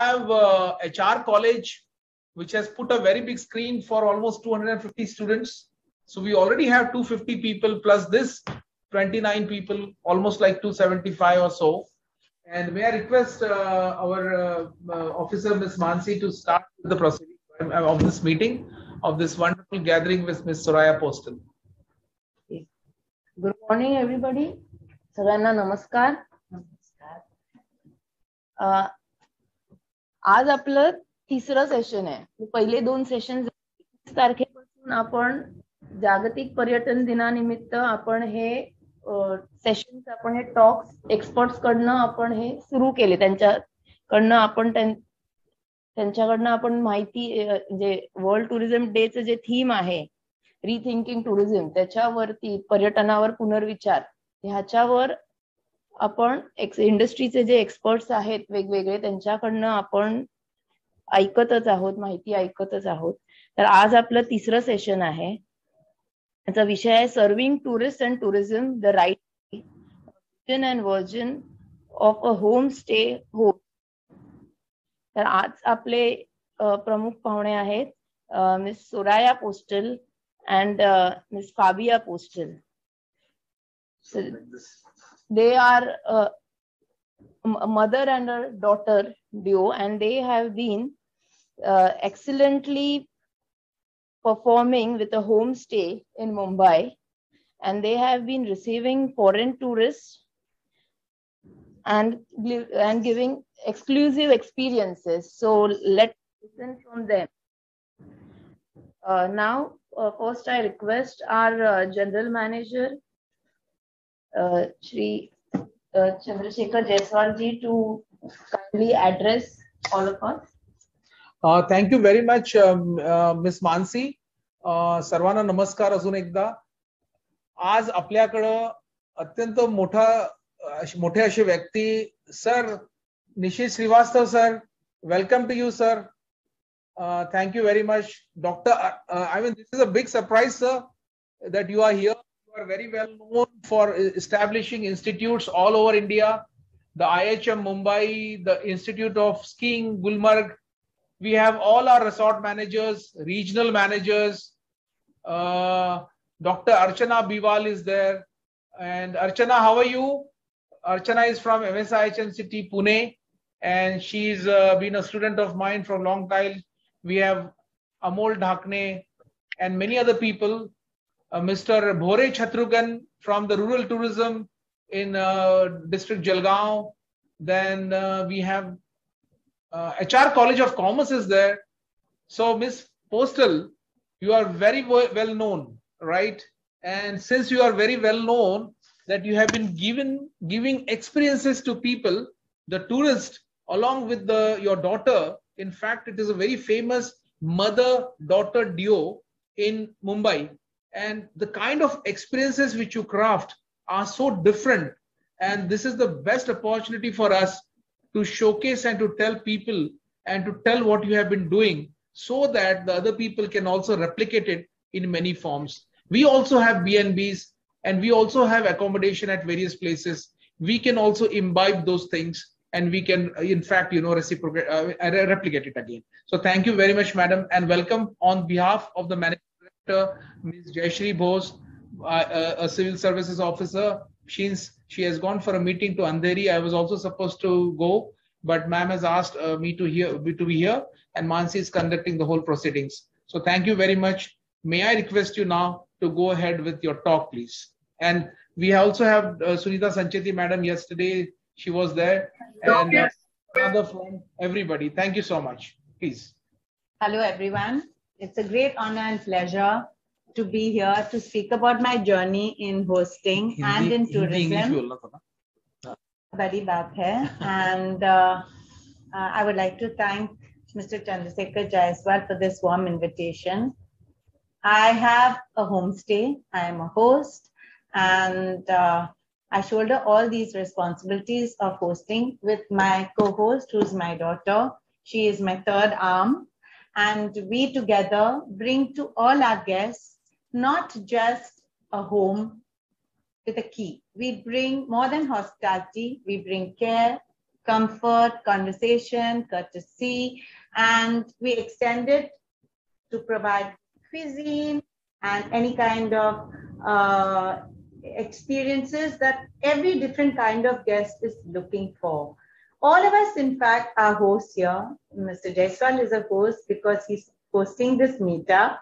have HR college, which has put a very big screen for almost 250 students. So we already have 250 people plus this 29 people, almost like 275 or so. And may I request our officer, Ms. Mansi, to start the proceeding of this meeting, of this wonderful gathering with Ms. Soraya Postel. Good morning, everybody. सगळ्यांना नमस्कार. आज आपलं तिसरं session आहे. पहिले दोन session 21 तारखेपासून आपण जागतिक पर्यटन दिनानिमित्त आपण हे सेशन्स, आपण हे टॉक्स एक्सपर्ट्स कडनं आपण हे सुरू केले. त्यांच्याकडनं आपण माहिती, जे वर्ल्ड टुरिझम डेचं जे थीम आहे रिथिंकिंग टुरिझम, त्याच्यावरती पर्यटनावर पुनर्विचार, ह्याच्यावर आपण इंडस्ट्रीचे जे एक्सपर्ट्स आहेत वेगवेगळे, त्यांच्याकडनं आपण ऐकतच आहोत, माहिती ऐकतच आहोत. तर आज आपलं तिसरं सेशन आहे. त्याचा विषय आहे serving tourist and tourism, the right vision and version of a home stay home. तर आज आपले प्रमुख पाहुणे आहेत Miss Soraya Postel and Miss Fabia Postel. So they are a mother and a daughter duo, and they have been excellently performing with a homestay in Mumbai, and they have been receiving foreign tourists and giving exclusive experiences. So let's listen from them. Now, first I request our General Manager, Shri Chandrasekhar Jaiswal ji, to kindly address all of us. Thank you very much, Miss Mansi. सर्वांना नमस्कार अजून एकदा. आज आपल्याकडं अत्यंत मोठे असे व्यक्ती, sir Nishit Shrivastava sir, welcome to you sir. Thank you very much, Doctor. I mean, this is a big surprise, sir, that you are here. You are very well known for establishing institutes all over India. The IHM Mumbai, the Institute of Skiing, Gulmarg. We have all our resort managers, regional managers. Dr. Archana Biwal is there. And Archana, how are you? Archana is from MSIHM City, Pune, and she's been a student of mine for a long time. We have Amol Dhakne and many other people. Mr. Bhore Chatrugan from the rural tourism in district Jalgaon. Then we have HR College of Commerce is there. So Miss Postel, you are very well known, right? And since you are very well known that you have been giving experiences to people, the tourists, along with your daughter. In fact, it is a very famous mother-daughter duo in Mumbai. And the kind of experiences which you craft are so different. And this is the best opportunity for us to showcase and to tell people and to tell what you have been doing so that the other people can also replicate it in many forms. We also have B&Bs and we also have accommodation at various places. We can also imbibe those things. And we can, in fact, replicate it again. So thank you very much, madam, and welcome on behalf of the Managing Director, Ms. Jayashri Bose, a civil services officer. She has gone for a meeting to Andheri. I was also supposed to go, but ma'am has asked me to be here, and Mansi is conducting the whole proceedings. So thank you very much. May I request you now to go ahead with your talk, please. And we also have Sunita Sancheti, madam. Yesterday she was there. And another from everybody. Thank you so much. Please. Hello, everyone. It's a great honor and pleasure to be here to speak about my journey in hosting and in tourism. Badi baat hai. And I would like to thank Mr. Chandrasekhar Jaiswal for this warm invitation. I have a homestay. I am a host, and I shoulder all these responsibilities of hosting with my co-host, who's my daughter. She is my third arm. And we together bring to all our guests, not just a home with a key. We bring more than hospitality. We bring care, comfort, conversation, courtesy, and we extended to provide cuisine and any kind of experiences that every different kind of guest is looking for. All of us, in fact, are hosts here. Mr. Jaiswal is a host because he's hosting this meetup.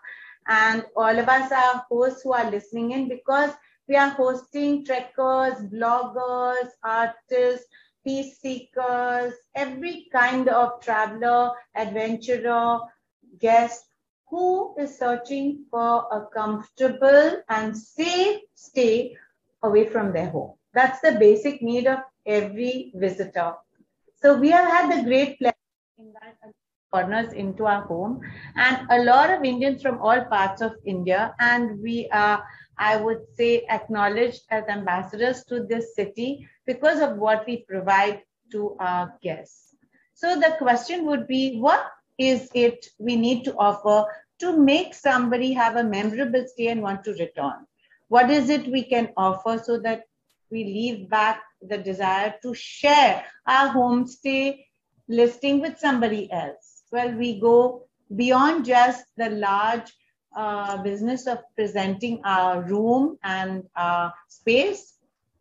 And all of us are hosts who are listening in because we are hosting trekkers, bloggers, artists, peace seekers, every kind of traveler, adventurer, guest who is searching for a comfortable and safe stay away from their home. That's the basic need of every visitor. So we have had the great pleasure to invite foreigners into our home and a lot of Indians from all parts of India, and we are, I would say, acknowledged as ambassadors to this city because of what we provide to our guests. So the question would be, what is it we need to offer to make somebody have a memorable stay and want to return? What is it we can offer so that we leave back the desire to share our homestay listing with somebody else? Well, we go beyond just the large business of presenting our room and our space.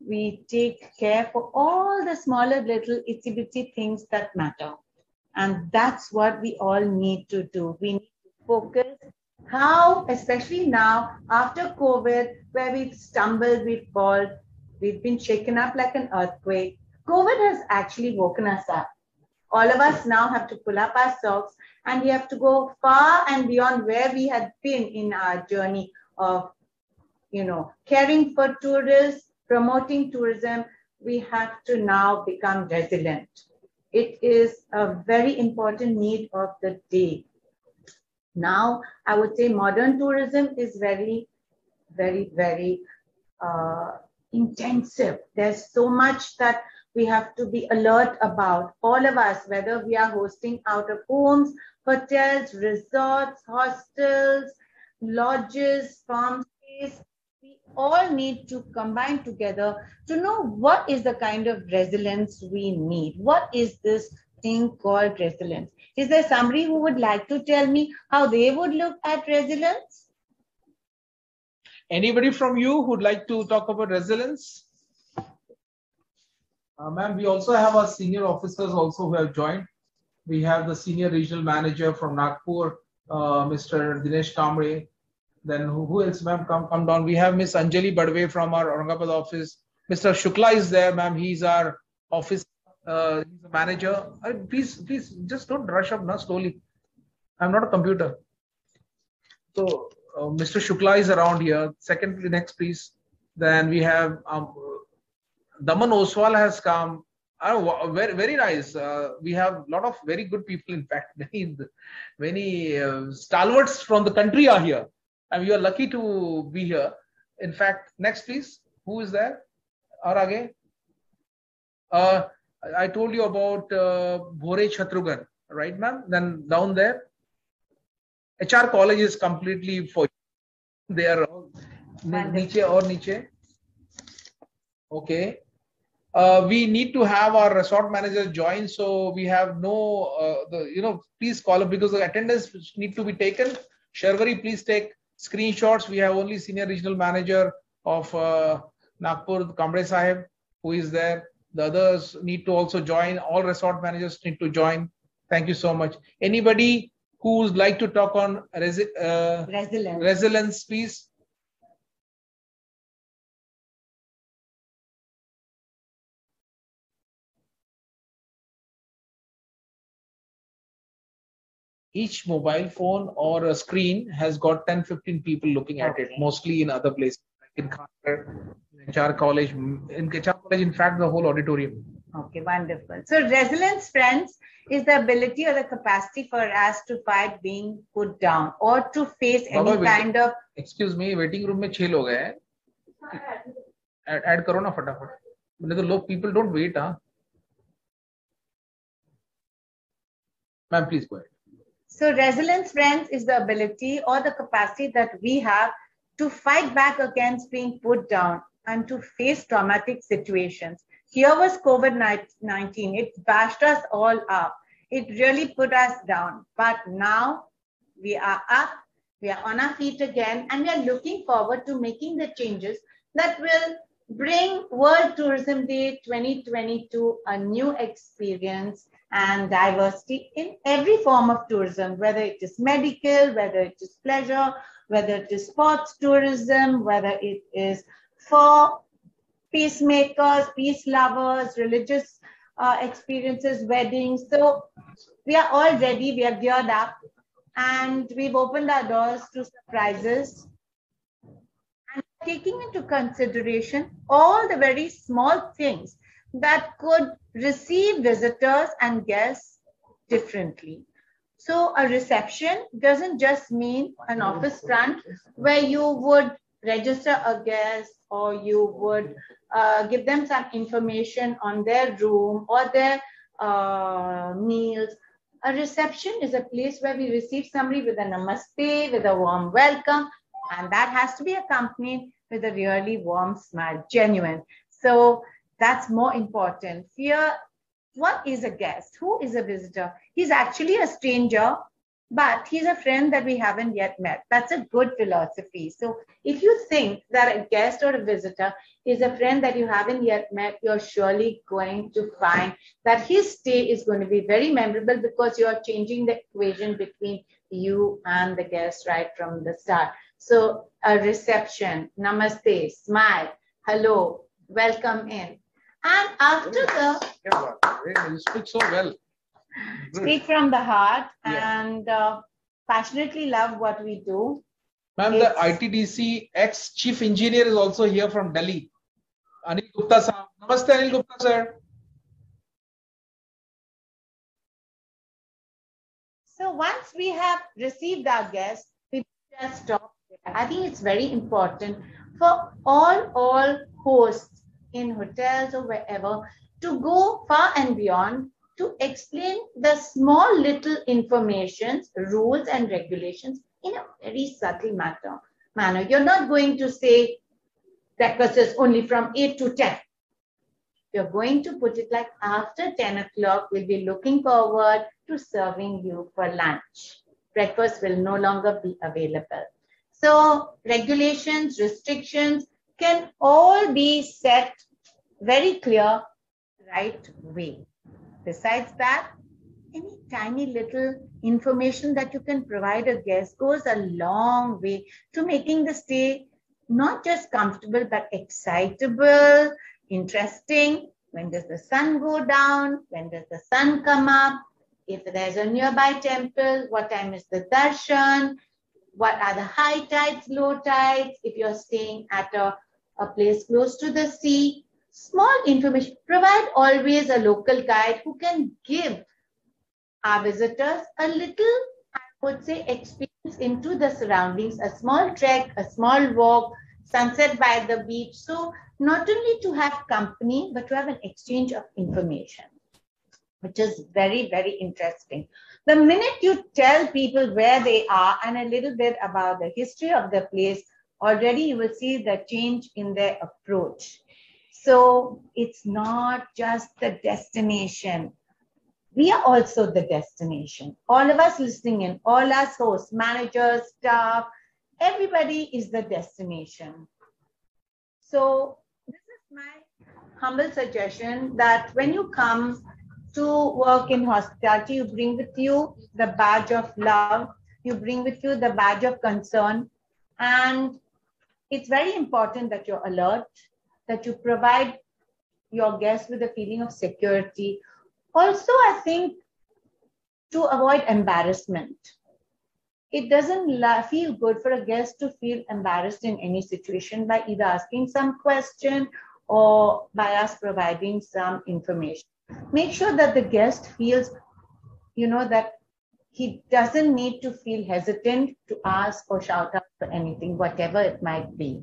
We take care for all the smaller little itsy bitsy things that matter. And that's what we all need to do. We need to focus how, especially now after COVID, where we've stumbled, we've fallen, we've been shaken up like an earthquake. COVID has actually woken us up. All of us now have to pull up our socks and we have to go far and beyond where we had been in our journey of, caring for tourists, promoting tourism. We have to now become resilient. It is a very important need of the day. Now, I would say modern tourism is very, very, very intensive. There's so much that we have to be alert about. All of us, whether we are hosting out of homes, hotels, resorts, hostels, lodges, farm stays, we all need to combine together to know what is the kind of resilience we need. What is this thing called resilience? Is there somebody who would like to tell me how they would look at resilience? Anybody from you who'd like to talk about resilience? Ma'am, we also have our senior officers also who have joined. We have the senior regional manager from Nagpur, Mr. Dinesh Kamre. Then who else, ma'am? Come down. We have Miss Anjali Badwe from our Aurangabad office. Mr. Shukla is there, ma'am. He's our office. He's a manager. Please, just don't rush up now slowly. I'm not a computer. So Mr. Shukla is around here. Second, next, please. Then we have Daman Oswal has come. Very, very nice. We have a lot of very good people. In fact, many stalwarts from the country are here. And we are lucky to be here. In fact, next, please. Who is there? Aur aage? I told you about Bhore Chatrugan, right, ma'am? Then down there, HR college is completely for you. They are niche or niche. Okay. We need to have our resort manager join, so we have no, please call up because the attendance need to be taken. Sharvari, please take screenshots. We have only senior regional manager of Nagpur, Kamre Sahib, who is there. The others need to also join. All resort managers need to join. Thank you so much. Anybody who would like to talk on resilience, please? Each mobile phone or a screen has got 10-15 people looking at it, mostly in other places, like in Khare, in HR college. In HR college, in fact, the whole auditorium. Okay, wonderful. So resilience, friends, is the ability or the capacity for us to fight being put down or to face any kind of... Excuse me, waiting room में 6 लोग हैं. Add करो ना फटाफट. नहीं तो लोग people don't wait, huh? Ma'am, please go ahead. So resilience, friends, is the ability or the capacity that we have to fight back against being put down and to face traumatic situations. here was COVID-19. It bashed us all up. It really put us down. But now we are up, we are on our feet again, and we are looking forward to making the changes that will bring World Tourism Day 2022 a new experience and diversity in every form of tourism, whether it is medical, whether it is pleasure, whether it is sports tourism, whether it is for peacemakers, peace lovers, religious experiences, weddings. So we are all ready, we are geared up, and we've opened our doors to surprises and taking into consideration all the very small things that could receive visitors and guests differently. So a reception doesn't just mean an office front where you would register a guest or you would give them some information on their room or their meals. A reception is a place where we receive somebody with a namaste, with a warm welcome, and that has to be accompanied with a really warm smile, genuine. So that's more important. Here, what is a guest? Who is a visitor? He's actually a stranger, but he's a friend that we haven't yet met. That's a good philosophy. So if you think that a guest or a visitor is a friend that you haven't yet met, you're surely going to find that his stay is going to be very memorable because you're changing the equation between you and the guest right from the start. So a reception, namaste, smile, hello, welcome in. And after the... You speak so well. Speak from the heart and passionately love what we do. Ma'am, the ITDC ex-chief engineer is also here from Delhi. Anil Gupta sir. Namaste, Anil Gupta sir. So once we have received our guests, we just stop there. I think it's very important for all hosts in hotels or wherever to go far and beyond to explain the small little informations, rules and regulations in a very subtle manner. You're not going to say breakfast is only from 8 to 10. You're going to put it like after 10 o'clock, we'll be looking forward to serving you for lunch. Breakfast will no longer be available. So regulations, restrictions can all be set very clear right way. Besides that, any tiny little information that you can provide a guest goes a long way to making the stay not just comfortable, but excitable, interesting. When does the sun go down? When does the sun come up? If there's a nearby temple, what time is the darshan? What are the high tides, low tides? If you're staying at a place close to the sea, small information. Provide always a local guide who can give our visitors a little, I would say, experience into the surroundings, a small trek, a small walk, sunset by the beach. So not only to have company, but to have an exchange of information, which is very, very interesting. The minute you tell people where they are and a little bit about the history of the place, already you will see the change in their approach. So it's not just the destination. We are also the destination. All of us listening in, all us hosts, managers, staff, everybody is the destination. So this is my humble suggestion that when you come to work in hospitality, you bring with you the badge of love, you bring with you the badge of concern, and it's very important that you're alert, that you provide your guests with a feeling of security. Also, I think to avoid embarrassment. It doesn't feel good for a guest to feel embarrassed in any situation by either asking some question or by us providing some information. Make sure that the guest feels, that he doesn't need to feel hesitant to ask or shout out for anything, whatever it might be.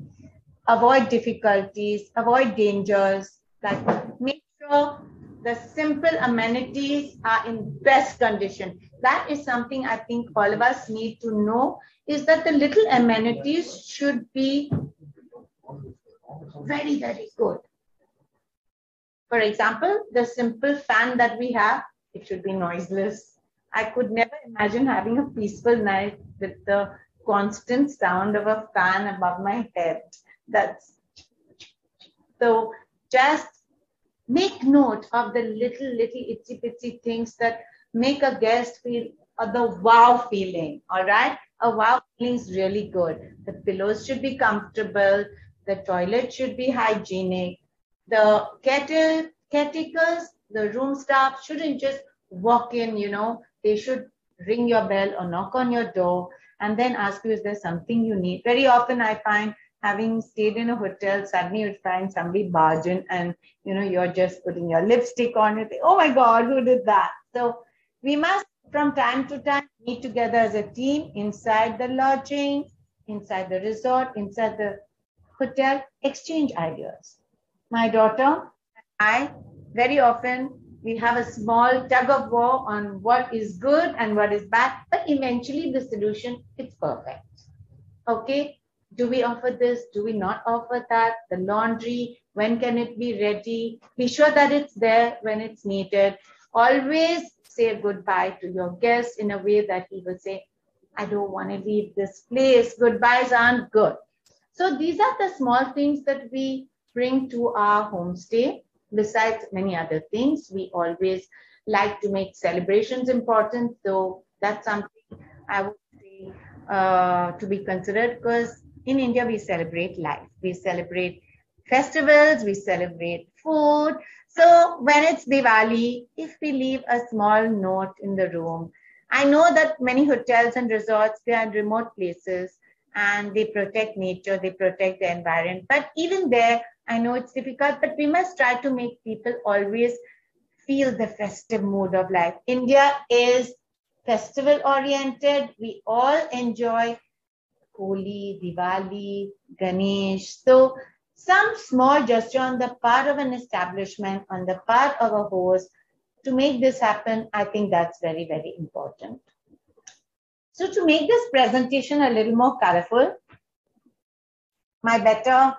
Avoid difficulties, avoid dangers, make sure the simple amenities are in best condition. That is something I think all of us need to know, is that the little amenities should be very, very good. For example, the simple fan that we have, it should be noiseless. I could never imagine having a peaceful night with the constant sound of a fan above my head. That's so just make note of the little itsy bitsy things that make a guest feel the wow feeling. All right, a wow feeling is really good. The pillows should be comfortable. The toilet should be hygienic. The caretakers, the room staff shouldn't just walk in. They should ring your bell or knock on your door and then ask you, is there something you need? Very often I find, having stayed in a hotel, suddenly you'd find somebody barge in and, you're just putting your lipstick on it. Oh my God, who did that? So we must, from time to time, meet together as a team inside the lodging, inside the resort, inside the hotel, exchange ideas. My daughter and I, very often, we have a small tug of war on what is good and what is bad, but eventually the solution is perfect. Okay, do we offer this? Do we not offer that? The laundry, when can it be ready? Be sure that it's there when it's needed. Always say goodbye to your guest in a way that he will say, I don't want to leave this place. Goodbyes aren't good. So these are the small things that we bring to our homestay. Besides many other things, we always like to make celebrations important. So that's something I would say to be considered, because in India, we celebrate life. We celebrate festivals, we celebrate food. So when it's Diwali, if we leave a small note in the room, I know that many hotels and resorts, they are in remote places and they protect nature, they protect the environment. But even there, I know it's difficult, but we must try to make people always feel the festive mood of life. India is festival oriented. We all enjoy Holi, Diwali, Ganesh. So some small gesture on the part of an establishment, on the part of a host to make this happen, I think that's very, very important. So to make this presentation a little more colorful, my better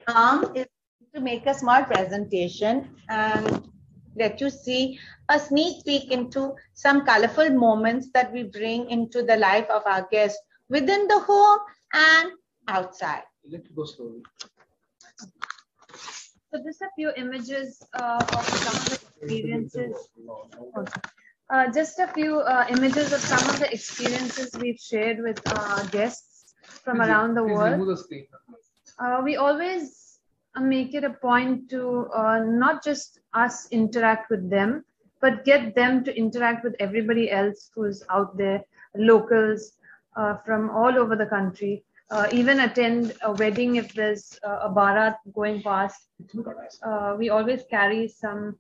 arm is to make a small presentation and let you see a sneak peek into some colorful moments that we bring into the life of our guests within the home and outside. Let it go slowly. So just a few images of some of the experiences. Just a few images of some of the experiences we've shared with our guests from around the world. We always make it a point to not just us interact with them, but get them to interact with everybody else who's out there, locals from all over the country. Even attend a wedding if there's a barat going past. We always carry some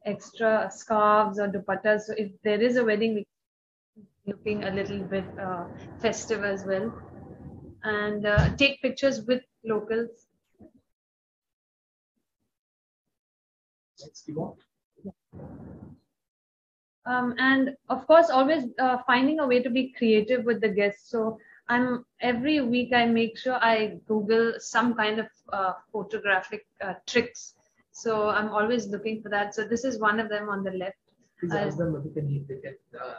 extra scarves or dupattas. So if there is a wedding, we're looking a little bit festive as well. And take pictures with locals. And of course, always finding a way to be creative with the guests. So every week I make sure I Google some kind of photographic tricks. So I'm always looking for that. So this is one of them on the left. Please ask them if they can.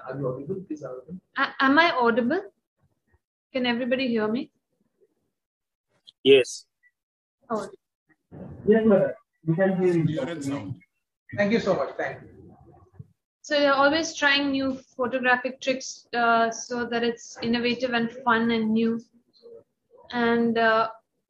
Are you audible? Please ask them. Am I audible? Can everybody hear me? Yes. Oh. Yes, madam. We can hear you. Thank you so much. Thank you. So you're always trying new photographic tricks so that it's innovative and fun and new. And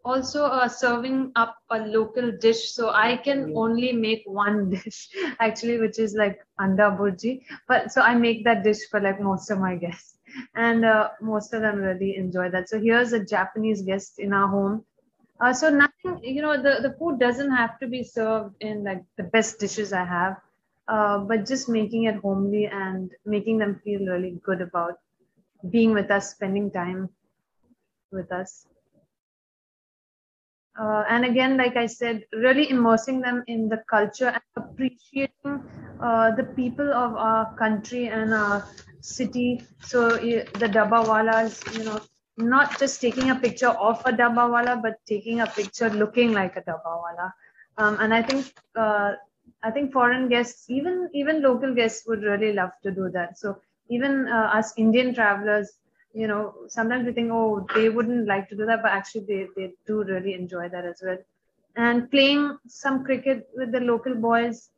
also serving up a local dish. So I can only make one dish actually, which is like anda burji. But so I make that dish for like most of my guests. And most of them really enjoy that. So here's a Japanese guest in our home. So nothing, the food doesn't have to be served in like the best dishes I have. But just making it homely and making them feel really good about being with us, spending time with us. And again, like I said, really immersing them in the culture and appreciating the people of our country and our city. So the dabbawalas, not just taking a picture of a dabbawala, but taking a picture looking like a dabbawala. And I think I think foreign guests, even local guests would really love to do that. So even us Indian travelers, you know, sometimes we think, oh, they wouldn't like to do that, but actually they do really enjoy that as well. And playing some cricket with the local boys.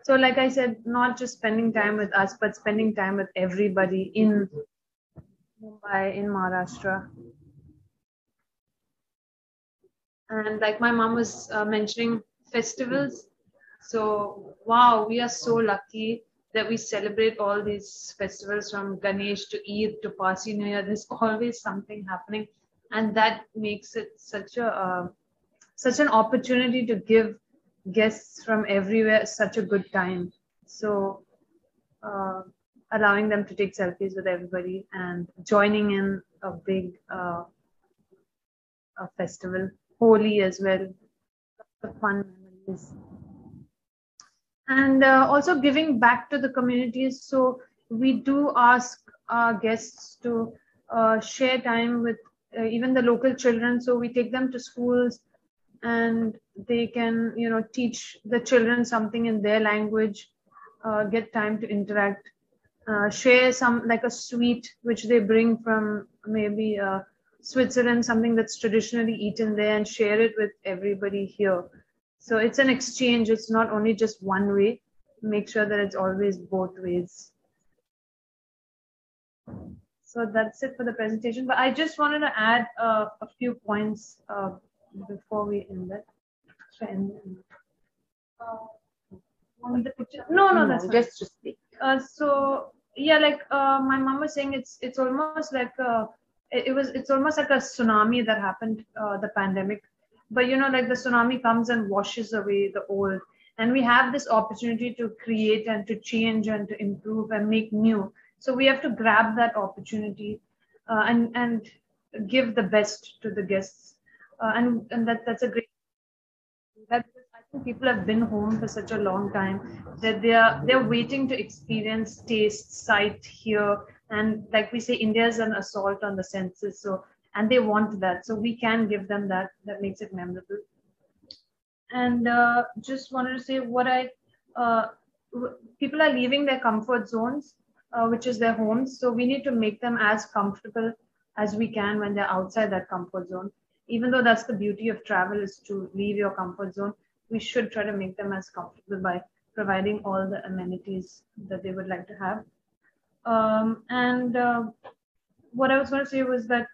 So like I said, not just spending time with us, but spending time with everybody in Mumbai, in Maharashtra. And like my mom was mentioning festivals. So, wow, we are so lucky that we celebrate all these festivals from Ganesh to Eid to Parsi New Year. There's always something happening. And that makes it such an opportunity to give guests from everywhere such a good time. So, allowing them to take selfies with everybody and joining in a big a festival, Holi as well, the fun memories. And also giving back to the communities. So we do ask our guests to share time with even the local children. So we take them to schools and they can, you know, teach the children something in their language, get time to interact, share some like a sweet which they bring from maybe Switzerland, something that's traditionally eaten there, and share it with everybody here. So it's an exchange. It's not only just one way. Make sure that it's always both ways. So that's it for the presentation. But I just wanted to add a few points before we end it. No, that's just to speak. So yeah, like my mom was saying, it's almost like it's almost like a tsunami that happened, the pandemic. But you know, like the tsunami comes and washes away the old, and we have this opportunity to create and to change and to improve and make new. So we have to grab that opportunity and give the best to the guests, and that's a great. That I think people have been home for such a long time that they're waiting to experience, taste, sight, hear, and like we say, India is an assault on the senses. So. And they want that. So we can give them that. That makes it memorable. And just wanted to say people are leaving their comfort zones, which is their homes. So we need to make them as comfortable as we can when they're outside that comfort zone. Even though that's the beauty of travel, is to leave your comfort zone, we should try to make them as comfortable by providing all the amenities that they would like to have. What I was going to say was that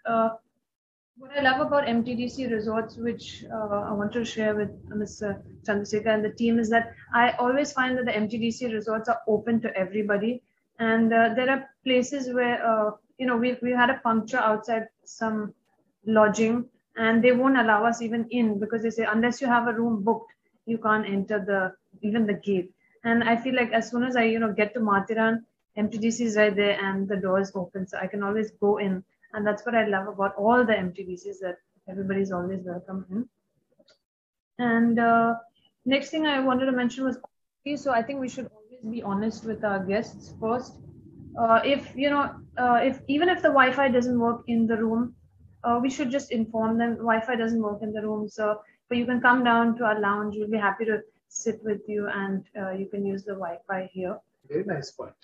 what I love about MTDC resorts, which I want to share with Mr. Chandrasekhar and the team, is that I always find that the MTDC resorts are open to everybody. And there are places where, you know, we had a puncture outside some lodging and they won't allow us even in because they say, unless you have a room booked, you can't enter even the gate. And I feel like as soon as I, you know, get to Mathiran, MTDC is right there and the doors open. So I can always go in. And that's what I love about all the MTDCs, that everybody's always welcome in. And next thing I wanted to mention was, so I think we should always be honest with our guests first. If even if the Wi-Fi doesn't work in the room, we should just inform them Wi-Fi doesn't work in the room. But you can come down to our lounge. We'll be happy to sit with you and you can use the Wi-Fi here. Very nice point.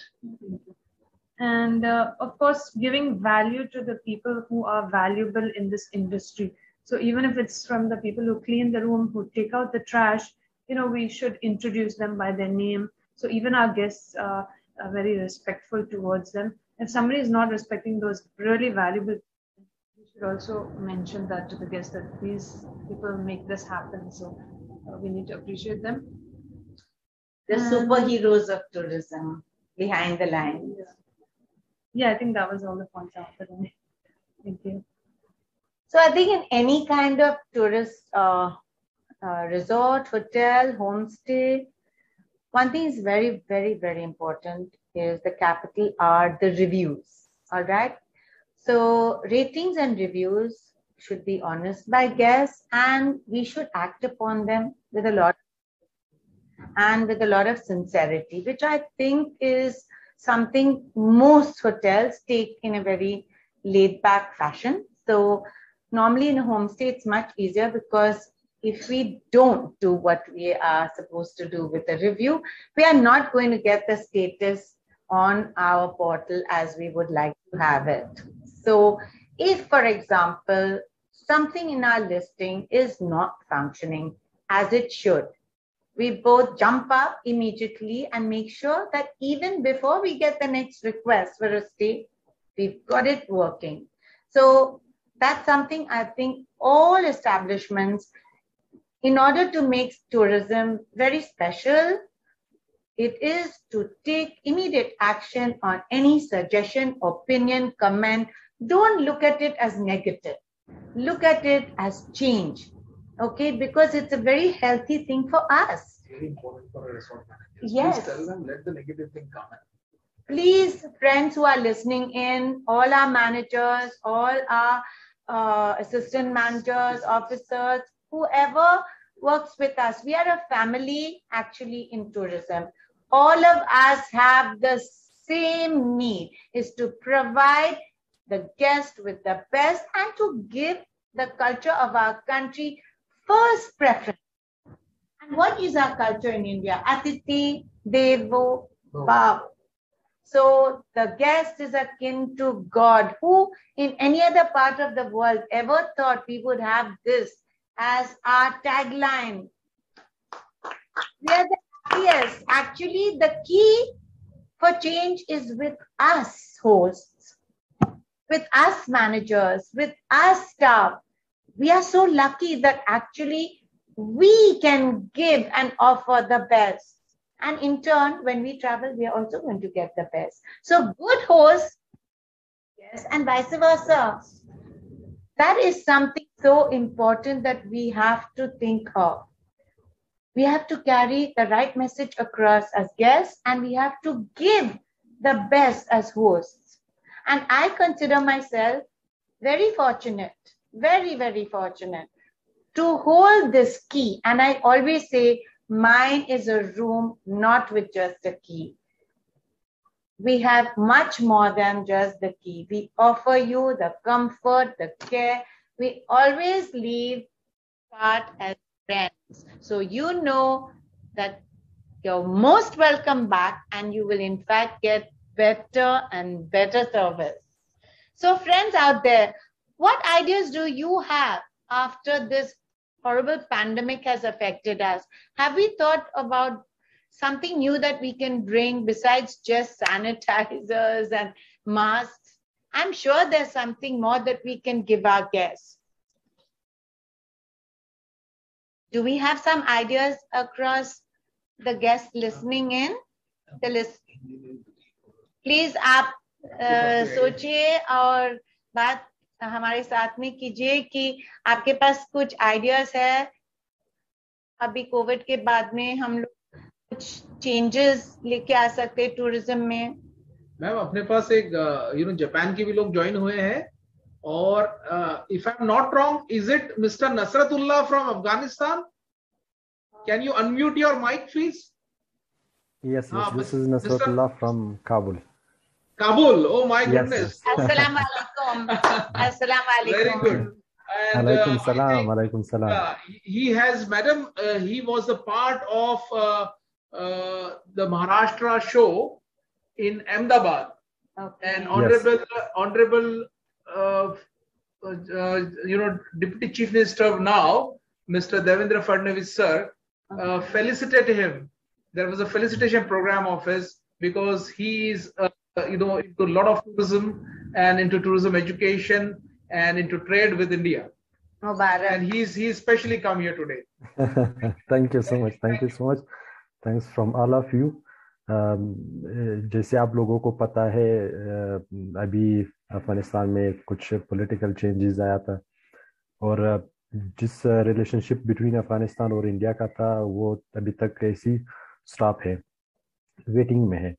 And of course, giving value to the people who are valuable in this industry. So even if it's from the people who clean the room, who take out the trash, you know, we should introduce them by their name. So even our guests are very respectful towards them. If somebody is not respecting those really valuable, we should also mention that to the guests, that these people make this happen. So we need to appreciate them. The superheroes of tourism behind the lines. Yeah, I think that was all the points after that. Thank you. So I think in any kind of tourist resort, hotel, homestay, one thing is very, very, very important is the capital R, the reviews. All right. So ratings and reviews should be honest by guests, and we should act upon them with a lot of sincerity, which I think is something most hotels take in a very laid back fashion. So normally in a homestay, it's much easier because if we don't do what we are supposed to do with the review, we are not going to get the status on our portal as we would like to have it. So if, for example, something in our listing is not functioning as it should, we both jump up immediately and make sure that even before we get the next request for a stay, we've got it working. So that's something I think all establishments, in order to make tourism very special, it is to take immediate action on any suggestion, opinion, comment. Don't look at it as negative. Look at it as change, okay? Because it's a very healthy thing for us. Very important for a resort manager. Yes. Please tell them, let the negative thing come in. Please, friends who are listening in, all our managers, all our assistant managers, officers, whoever works with us, we are a family actually in tourism. All of us have the same need, is to provide the guest with the best and to give the culture of our country first preference. And what is our culture in India? Atiti Devo Bhav. So the guest is akin to God. Who in any other part of the world ever thought we would have this as our tagline? We are the happiest. Actually, the key for change is with us hosts, with us managers, with us staff. We are so lucky that actually we can give and offer the best. And in turn, when we travel, we are also going to get the best. So good hosts, yes, and vice versa. That is something so important that we have to think of. We have to carry the right message across as guests, and we have to give the best as hosts. And I consider myself very fortunate, very, very fortunate to hold this key. And I always say, mine is a room not with just a key. We have much more than just the key. We offer you the comfort, the care. We always leave part as friends. So you know that you're most welcome back, and you will in fact get better and better service. So friends out there, what ideas do you have after this horrible pandemic has affected us? Have we thought about something new that we can bring besides just sanitizers and masks? I'm sure there's something more that we can give our guests. Do we have some ideas across the guests listening in? Please आप सोचिए और बात हमारे साथ में कीजिए कि आपके पास कुछ आइडियाज है अभी कोविड के बाद में हम लोग कुछ चेंजेस लेके आ सकते हैं टूरिज्म में. मैम अपने पास एक जापान के भी लोग ज्वाइन हुए हैं और if I am not wrong is it mister Nasratullah from Afghanistan? Can you unmute your mic please? Yes, this is Nasratullah from Kabul. Kabul, oh my goodness. Assalamu alaikum. Assalamu alaikum. Very good. And Alaikum salam, alaikum salam. He has, madam, he was a part of the Maharashtra show in Ahmedabad. Okay. And honorable Deputy Chief Minister now, Mr. Devendra Fadnavis sir, felicitate him. There was a felicitation program of his because he is into a lot of tourism and into tourism education and into trade with India. Mubarak. And he's especially come here today. Thank you so much. Thank you so much. Thanks from all of you. जैसे आप लोगों को पता है अभी अफगानिस्तान में कुछ political changes आया था और जिस रिलेशनशिप बिटवीन अफगानिस्तान और इंडिया का था वो अभी तक ऐसी स्टॉप है, वेटिंग में है.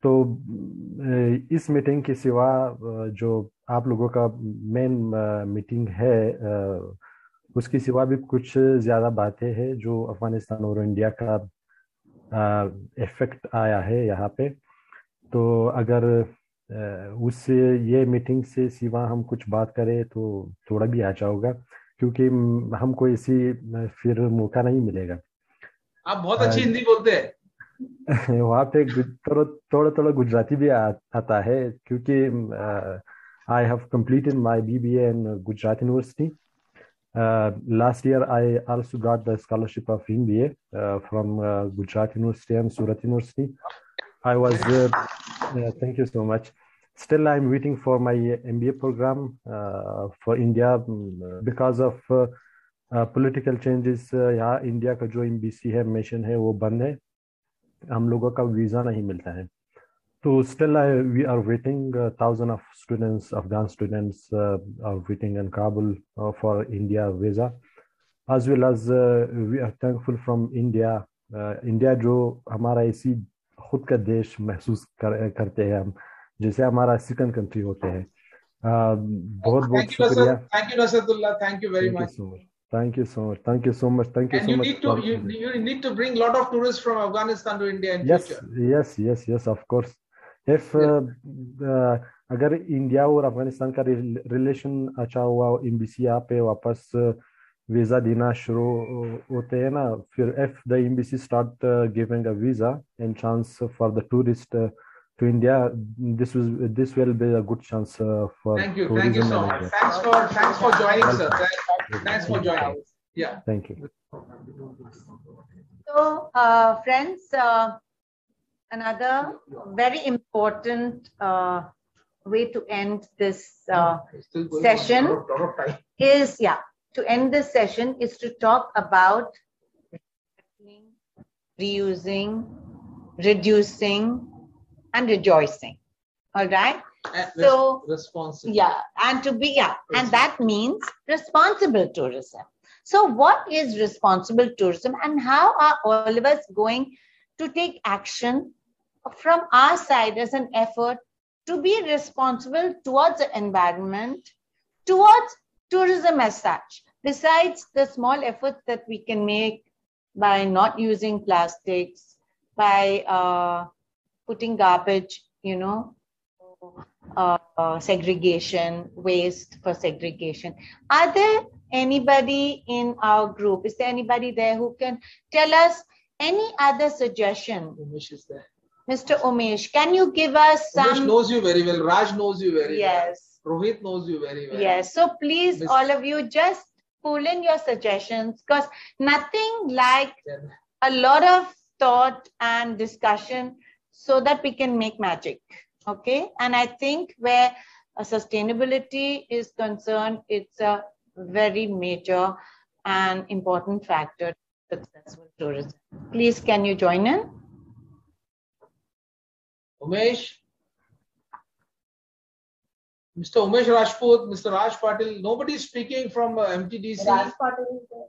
तो इस मीटिंग के सिवा जो आप लोगों का मेन मीटिंग है उसके सिवा भी कुछ ज़्यादा बातें हैं जो अफगानिस्तान और इंडिया का इफेक्ट आया है यहाँ पे. तो अगर उससे ये मीटिंग से सिवा हम कुछ बात करें तो थोड़ा भी अच्छा होगा. क्योंकि हमको इसी फिर मौका नहीं मिलेगा। आप बहुत अच्छी हिंदी बोलते हैं। वहाँ पे थोड़ा थोड़ा गुजराती भी आता है, क्योंकि I have completed my BBA in Gujarat University. Last year, I also got the scholarship of MBA from Gujarat University and Surat University. I was, thank you so much. Still, I'm waiting for my MBA program for India because of political changes. यहाँ India का जो MBC है, mission है, वो बंद है, हम लोगों का वीजा नहीं मिलता है। So still we are waiting. Thousands of students, Afghan students, are waiting in Kabul for India visa, as well as we are thankful from India. India जो हमारा इसी खुद का देश महसूस करते हैं हम, जैसे हमारा second country होते हैं। बहुत बहुत शुक्रिया। Thank you, Nasratullah. Thank you very much. Thank you so much. Thank you so much. Thank you so much. You need to bring a lot of tourists from Afghanistan to India in future. Yes, of course. If अगर India और अफगानिस्तान का relation अच्छा हुआ, embassy यहाँ पे वापस visa देना शुरू होते हैं ना, फिर if the embassy start giving a visa and chance for the tourist to India, this will be a good chance for thank you so much. Thanks for joining, sir. Thanks for joining. Yeah, thank you. So friends, another very important way to end this session is to talk about reusing, reducing, and rejoicing. All right. So responsible. And that means responsible tourism. So what is responsible tourism, and how are all of us going to take action from our side as an effort to be responsible towards the environment, towards tourism as such, besides the small efforts that we can make by not using plastics, by putting garbage, segregation, waste for segregation. Are there anybody in our group? Is there anybody there who can tell us any other suggestion? Umesh is there. Mr. Umesh, can you give us some? Umesh knows you very well. Raj knows you very well. Yes. Rohit knows you very well. Yes. So please, all of you, just pull in your suggestions, because nothing like a lot of thought and discussion so that we can make magic. Okay. And I think where sustainability is concerned, it's a very major and important factor to successful tourism. Please, can you join in? Umesh, Mr. Umesh Rajput, Mr. Raj Patil, nobody is speaking from MTDC. Raj Patil is there.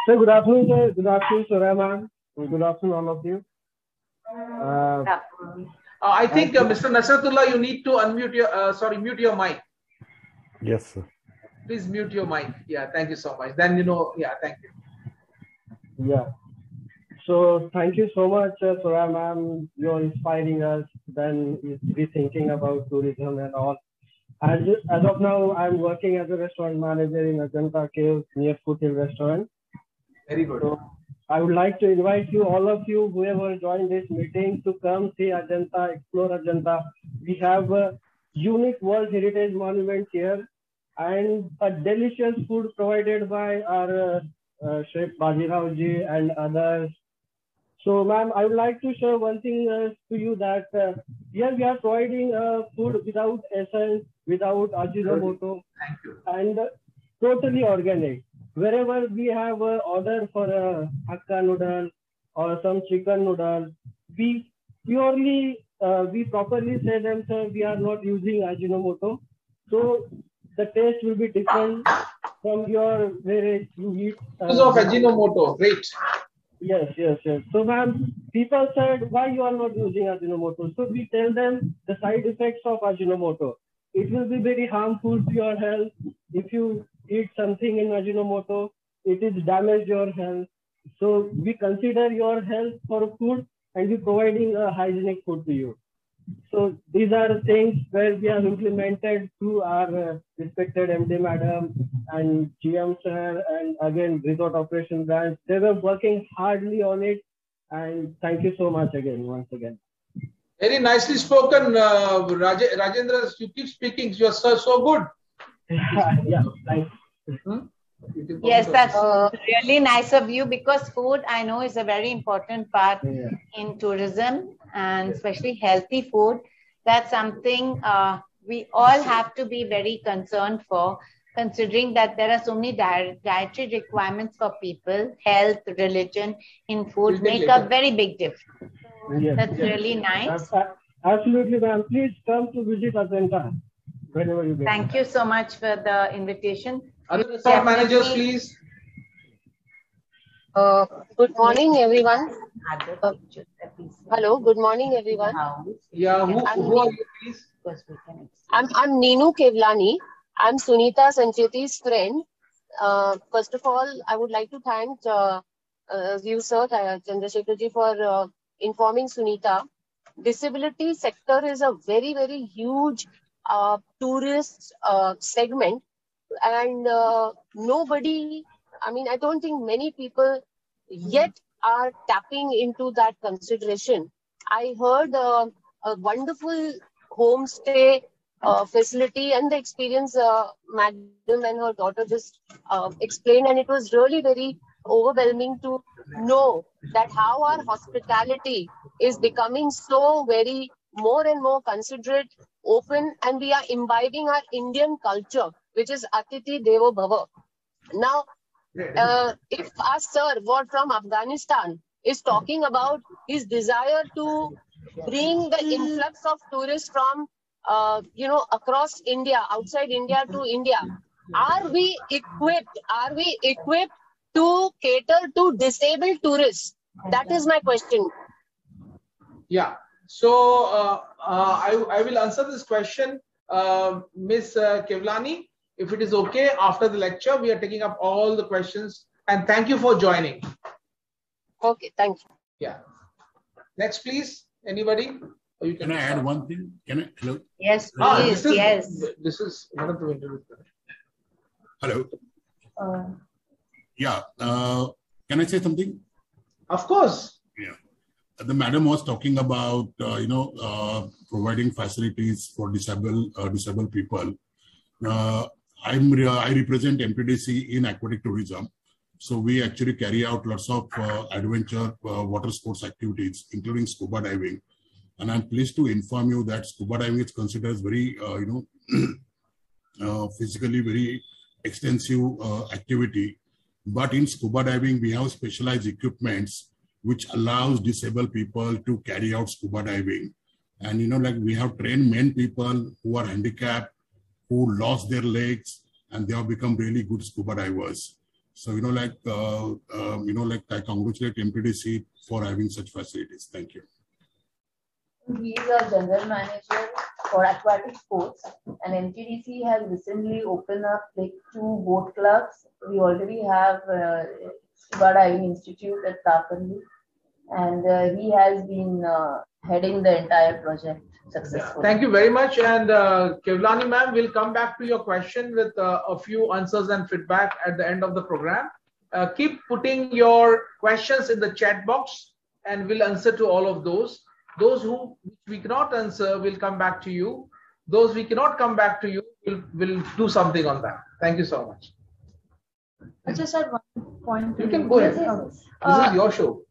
Sir, good afternoon, sir. Good afternoon, Soraya ma'am. Good afternoon, all of you. I think Mr. Nasratullah, you need to unmute your, mute your mic. Yes, sir. Please mute your mic. Yeah, thank you so much. Then, thank you. Yeah. So thank you so much, Soraya ma'am. You're inspiring us. Then be thinking about tourism and all. And as of now, I'm working as a restaurant manager in Ajanta Cave near Foothill Restaurant. Very good. So I would like to invite you, all of you, whoever joined this meeting, to come see Ajanta, explore Ajanta. We have a unique World Heritage Monument here and a delicious food provided by our Chef Bajirao ji and others. So, ma'am, I would like to share one thing to you that here we are providing food without essence, without Ajinomoto, and totally organic. Wherever we have an order for a hakka noodle or some chicken noodle, we properly say them, sir, we are not using Ajinomoto. So the taste will be different from your where you eat. Use of Ajinomoto, great. Yes. So, ma'am, people said, why you are not using Ajinomoto? So we tell them the side effects of Ajinomoto. It will be very harmful to your health. If you eat something in Ajinomoto, it is damage your health. So we consider your health for food and we providing a hygienic food to you. So these are things where we have implemented through our respected MD Madam and GM Sir and again Resort Operations Branch. They were working hardly on it, and thank you so much again, once again. Very nicely spoken, Rajendra. You keep speaking. You are so good. Yeah, thanks. Yes, that's really nice of you, because food, I know, is a very important part in tourism, and especially healthy food. That's something we all have to be very concerned for, considering that there are so many dietary requirements for people. Health, religion in food make a very big difference. Yes, That's really nice. Absolutely, ma'am. Please come to visit Ajanta whenever you get. Thank you so much for the invitation. Other resort managers, please. Good morning, everyone. Hello, good morning, everyone. Yeah, who are you, please? I'm Neenu Kevlani. I'm Sunita Sancheti's friend. First of all, I would like to thank you, sir, Chandrasekharji, for informing Sunita. Disability sector is a very, very huge tourist segment, and nobody, I mean, I don't think many people yet are tapping into that consideration. I heard a wonderful homestay facility and the experience Madam and her daughter just explained, and it was really very overwhelming to know that how our hospitality is becoming so very more and more considerate, open, and we are imbibing our Indian culture, which is Atiti Devo Bhava. Now, if our sir, from Afghanistan, is talking about his desire to bring the influx of tourists from, across India, outside India to India, are we equipped to cater to disabled tourists? That is my question. Yeah. So I will answer this question, Miss Kevlani. If it is okay, after the lecture, we are taking up all the questions. And thank you for joining. Okay, thank you. Yeah. Next, please. Anybody? Or you can I add one thing? Can I? Hello? Yes, please. This is one of the interviews. Hello. Yeah. Can I say something? Of course. Yeah. The madam was talking about providing facilities for disabled people. I represent MTDC in aquatic tourism. So we actually carry out lots of adventure water sports activities, including scuba diving. And I'm pleased to inform you that scuba diving is considered as very, physically very extensive activity. But in scuba diving, we have specialized equipments which allows disabled people to carry out scuba diving. And we have trained many people who are handicapped, who lost their legs, and they have become really good scuba divers. So, I congratulate MTDC for having such facilities. Thank you. He is a general manager for aquatic sports, and MTDC has recently opened up like 2 boat clubs. We already have Scuba Diving Institute at Tapandi, and he has been heading the entire project successfully. Thank you very much. And Kevlani ma'am, will come back to your question with a few answers and feedback at the end of the program. Keep putting your questions in the chat box, and we'll answer to all of those. Those who we cannot answer will come back to you. Those we cannot come back to you, will do something on that. Thank you so much. I just had one point. You can go ahead. This is your show,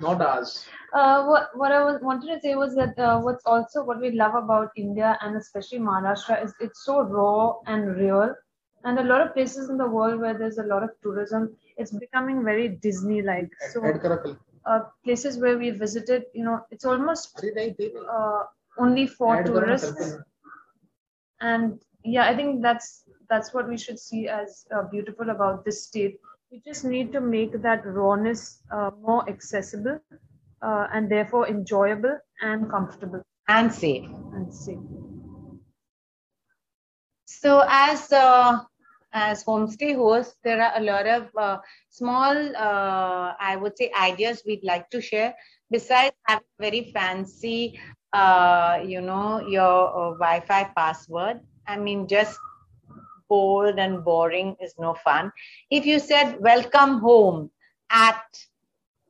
not ours. What I wanted to say was that what we love about India and especially Maharashtra is it's so raw and real. And a lot of places in the world where there's a lot of tourism, it's becoming very Disney-like. So places where we visited, it's almost only for tourists. And yeah, I think that's what we should see as beautiful about this state. We just need to make that rawness more accessible and therefore enjoyable and comfortable. And safe. So as homestay hosts, there are a lot of small, I would say, ideas we'd like to share. besides having very fancy, your Wi-Fi password, I mean, just bold and boring is no fun. If you said welcome home at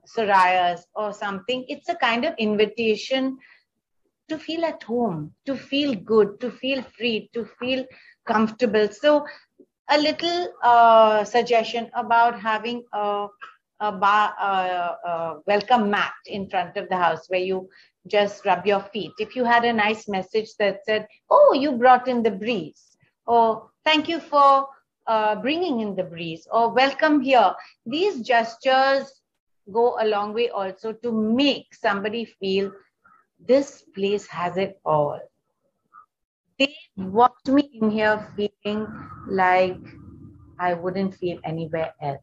Soraya's or something, it's a kind of invitation to feel at home, to feel good, to feel free, to feel comfortable. So a little suggestion about having a welcome mat in front of the house where you just rub your feet. If you had a nice message that said, oh, you brought in the breeze, or thank you for bringing in the breeze, or welcome here. These gestures go a long way also to make somebody feel this place has it all. They walked me in here feeling like I wouldn't feel anywhere else.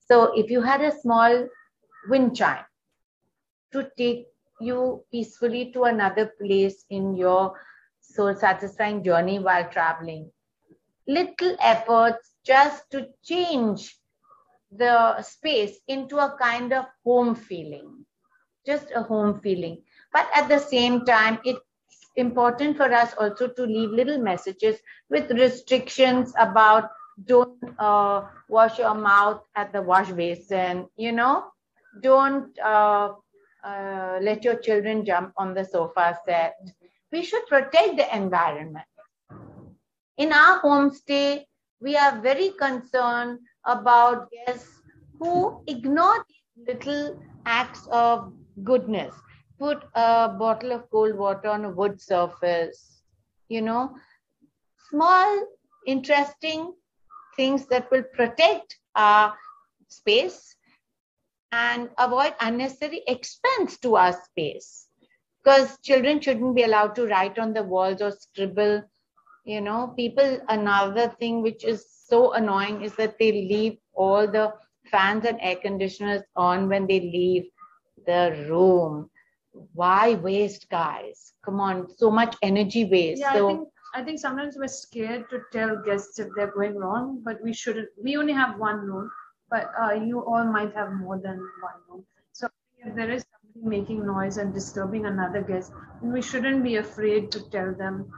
So if you had a small wind chime to take you peacefully to another place in your soul-satisfying journey while traveling, little efforts just to change the space into a kind of home feeling, just a home feeling. But at the same time, it's important for us also to leave little messages with restrictions about don't wash your mouth at the wash basin, don't let your children jump on the sofa set. We should protect the environment. In our homestay, we are very concerned about guests who ignore these little acts of goodness. Put a bottle of cold water on a wood surface, small, interesting things that will protect our space and avoid unnecessary expense to our space. Because children shouldn't be allowed to write on the walls or scribble. People, another thing which is so annoying is that they leave all the fans and air conditioners on when they leave the room. Why waste, guys? Come on, so much energy waste. Yeah, so, I think sometimes we're scared to tell guests if they're going wrong, but we shouldn't. We only have one room, but you all might have more than one room. So if there is somebody making noise and disturbing another guest, then we shouldn't be afraid to tell them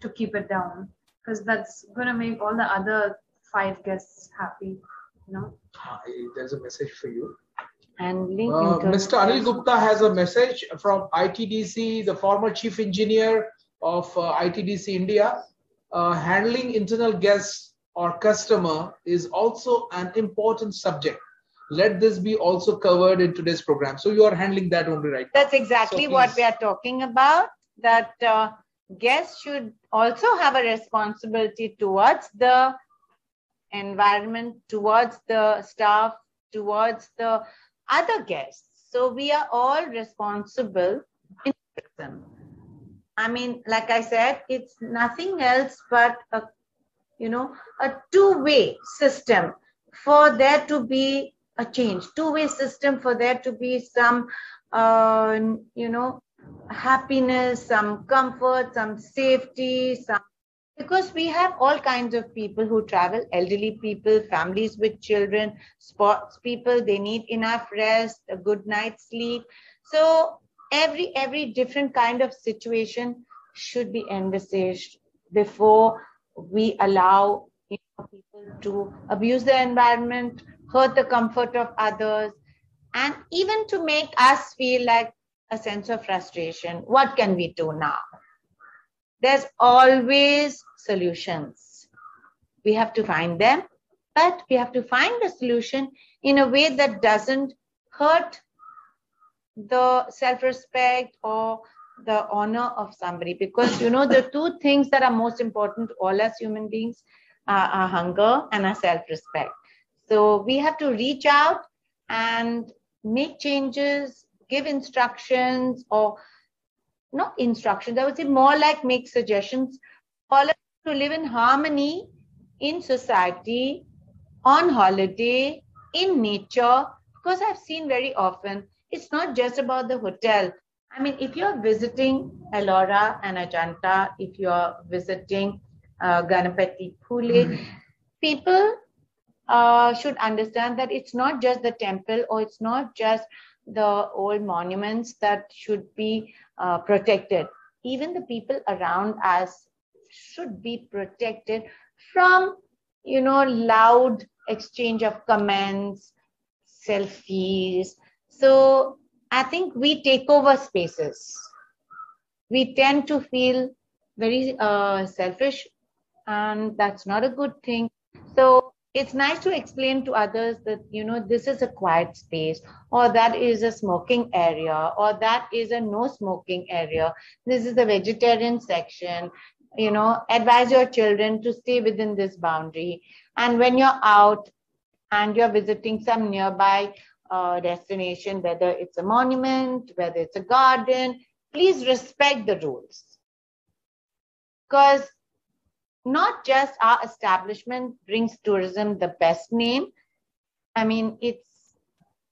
to keep it down, because that's going to make all the other 5 guests happy. There's a message for you. Mr. Anil Gupta has a message from ITDC, the former chief engineer of ITDC India. Handling internal guests or customer is also an important subject. Let this be also covered in today's program. So you are handling that only right now. That's exactly what we are talking about, that guests should also have a responsibility towards the environment, towards the staff, towards the other guests. So we are all responsible in tourism. I mean, like I said, it's nothing else but a two-way system for there to be a change, two-way system for there to be some, happiness, some comfort, some safety, because we have all kinds of people who travel, elderly people, families with children, sports people, they need enough rest, a good night's sleep. So every different kind of situation should be envisaged before we allow people to abuse the environment, hurt the comfort of others, and even to make us feel like a sense of frustration. What can we do now? There's always solutions. We have to find them, but we have to find the solution in a way that doesn't hurt the self-respect or the honor of somebody. Because, the two things that are most important to all us human beings are hunger and our self-respect. So we have to reach out and make changes, give instructions, or not instructions, I would say more like make suggestions, all of us to live in harmony in society, on holiday, in nature. Because I've seen very often, it's not just about the hotel. I mean, if you're visiting Ellora and Ajanta, if you're visiting Ganapati Phule, people should understand that it's not just the temple, or it's not just the old monuments that should be protected. Even the people around us should be protected from, loud exchange of comments, selfies. So I think we take over spaces. We tend to feel very selfish, and that's not a good thing. So it's nice to explain to others that, this is a quiet space, or that is a smoking area, or that is a no smoking area. This is the vegetarian section. Advise your children to stay within this boundary. And when you're out and you're visiting some nearby destination, whether it's a monument, whether it's a garden, please respect the rules. Because not just our establishment brings tourism the best name. I mean, it's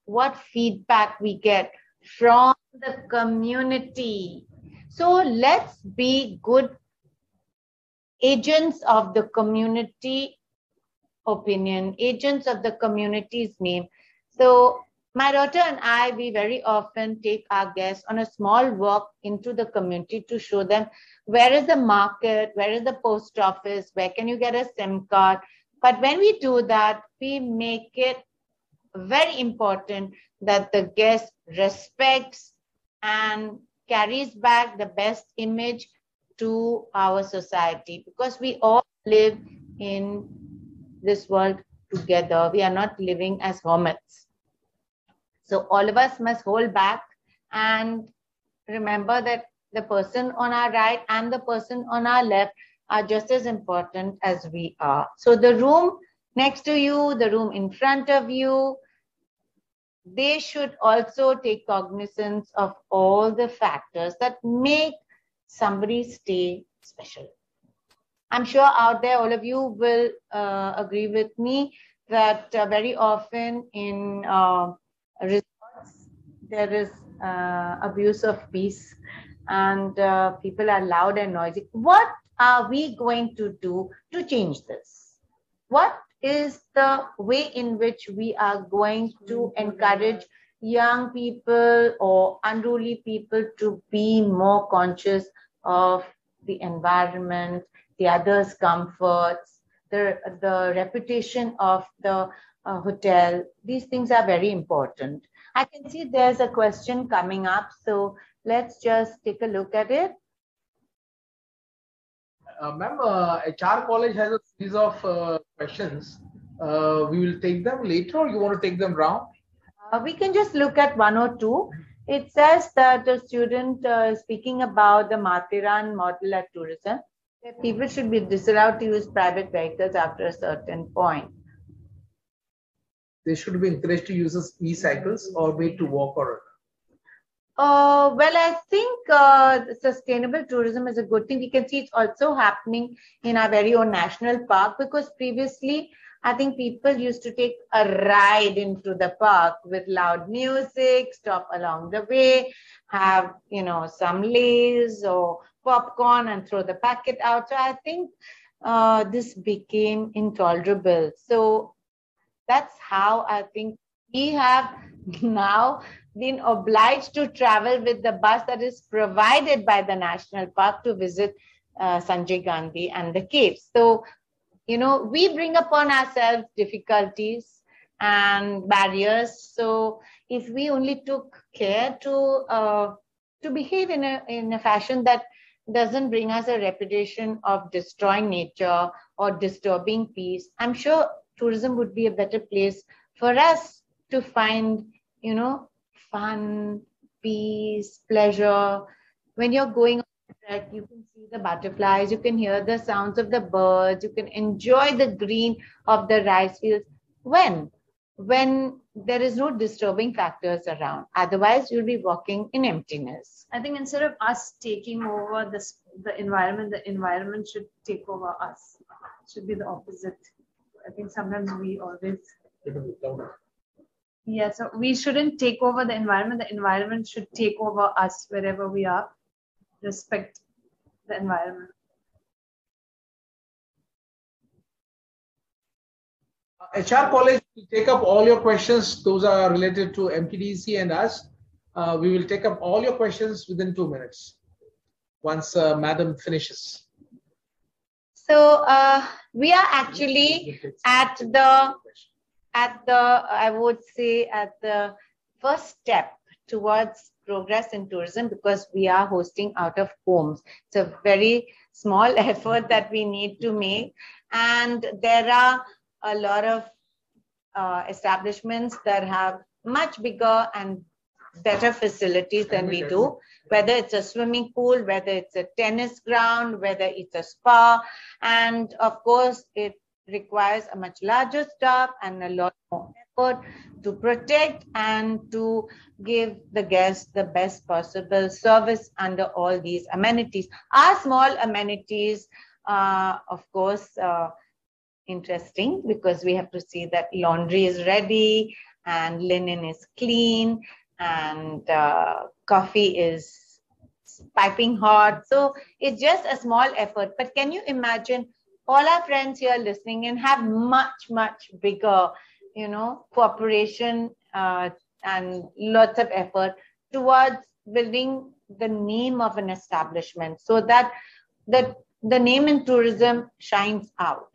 what feedback we get from the community. So let's be good agents of the community opinion, agents of the community's name. So my daughter and I, we very often take our guests on a small walk into the community to show them where is the market, where is the post office, where can you get a SIM card. But when we do that, we make it very important that the guest respects and carries back the best image to our society, because we all live in this world together. We are not living as hermits. So all of us must hold back and remember that the person on our right and the person on our left are just as important as we are. So the room next to you, the room in front of you, they should also take cognizance of all the factors that make somebody's stay special. I'm sure out there, all of you will agree with me that very often in resorts, there is abuse of peace, and people are loud and noisy. What are we going to do to change this? What is the way in which we are going to encourage young people or unruly people to be more conscious of the environment, the others' comforts, the reputation of the hotel? These things are very important. I can see there's a question coming up, so let's just take a look at it. Ma'am, HR college has a series of questions. We will take them later, or you want to take them round? We can just look at one or two. It says that a student speaking about the Mathiran model at tourism, that people should be disallowed to use private vehicles after a certain point. They should be encouraged to use e-cycles or way to walk or run. Well, I think sustainable tourism is a good thing. We can see it's also happening in our very own national park, because previously, I think people used to take a ride into the park with loud music, stop along the way, have, some lays or popcorn and throw the packet out. So I think this became intolerable. So that's how I think we have now been obliged to travel with the bus that is provided by the national park to visit Sanjay Gandhi and the caves. So, we bring upon ourselves difficulties and barriers. So if we only took care to behave in a fashion that doesn't bring us a reputation of destroying nature or disturbing peace, I'm sure tourism would be a better place for us to find, fun, peace, pleasure. When you're going on a trek, you can see the butterflies, you can hear the sounds of the birds, you can enjoy the green of the rice fields. When there is no disturbing factors around. Otherwise, you'll be walking in emptiness. I think instead of us taking over the environment should take over us. It should be the opposite. I think sometimes we always... Yeah, so we shouldn't take over the environment should take over us wherever we are. Respect the environment. HR College will take up all your questions. Those are related to MTDC and us. We will take up all your questions within 2 minutes once Madam finishes. So we are actually at the I would say at the first step towards progress in tourism, because we are hosting out of homes. It's a very small effort that we need to make, and there are a lot of establishments that have much bigger and better facilities than we do, whether it's a swimming pool, whether it's a tennis ground, whether it's a spa, and of course it requires a much larger staff and a lot more effort to protect and to give the guests the best possible service under all these amenities. Our small amenities are, of course, interesting, because we have to see that laundry is ready and linen is clean and coffee is piping hot. So it's just a small effort. But can you imagine all our friends here listening and have much, much bigger, cooperation and lots of effort towards building the name of an establishment, so that the name in tourism shines out.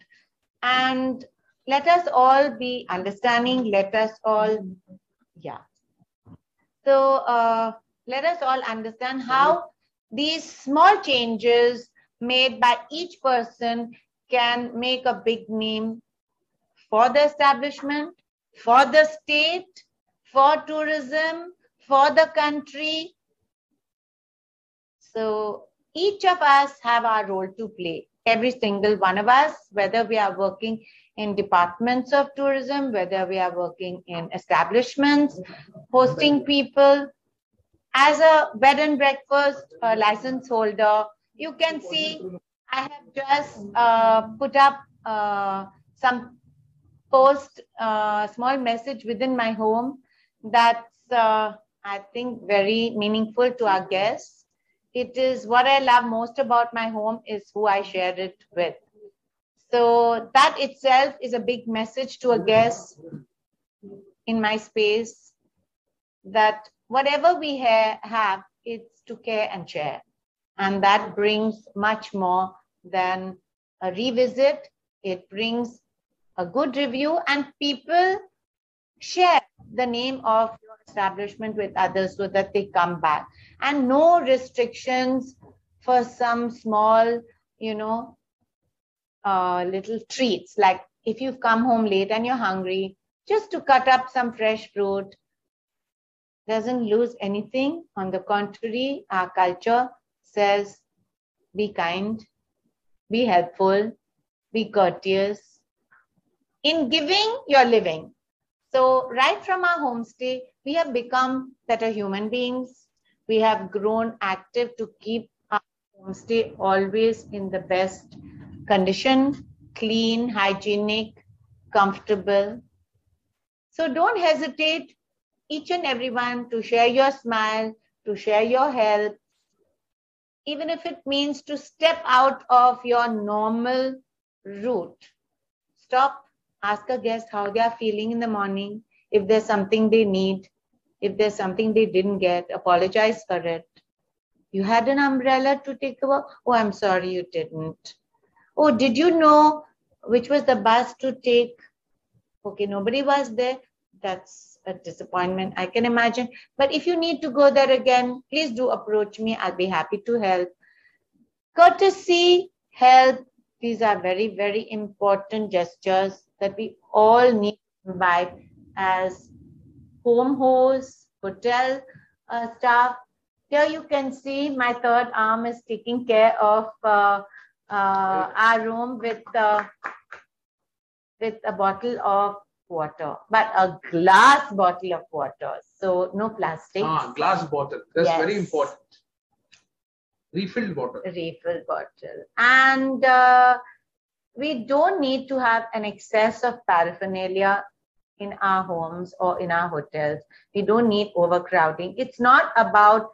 And let us all be understanding. Let us all, So let us all understand how these small changes made by each person can make a big name for the establishment, for the state, for tourism, for the country. So each of us have our role to play. Every single one of us, whether we are working in departments of tourism, whether we are working in establishments, hosting people. As a bed and breakfast license holder, you can see I have just put up some post, small message within my home that's, I think, very meaningful to our guests. It is what I love most about my home is who I share it with. So that itself is a big message to a guest in my space, that whatever we have, it's to care and share. And that brings much more than a revisit. It brings a good review, and people share the name of your establishment with others so that they come back. And no restrictions for some small, little treats. Like if you've come home late and you're hungry, just to cut up some fresh fruit doesn't lose anything. On the contrary, our culture says, be kind, be helpful, be courteous. In giving, you're living. So right from our homestay, we have become better human beings. We have grown active to keep our homestay always in the best condition, clean, hygienic, comfortable. So don't hesitate, each and everyone, to share your smile, to share your help, even if it means to step out of your normal route. Stop, ask a guest how they are feeling in the morning. If there's something they need, if there's something they didn't get, apologize for it. You had an umbrella to take over? Oh, I'm sorry you didn't. Oh, did you know which was the bus to take? Okay, nobody was there. That's a disappointment, I can imagine. But if you need to go there again, please do approach me. I'll be happy to help. Courtesy, help, these are very, very important gestures that we all need to imbibe as home hosts, hotel staff. Here you can see my third arm is taking care of our room with a bottle of water, but a glass bottle of water. So no plastic. Glass bottle. That's Yes. very important. Refilled water. Refilled bottle. And we don't need to have an excess of paraphernalia in our homes or in our hotels. We don't need overcrowding. It's not about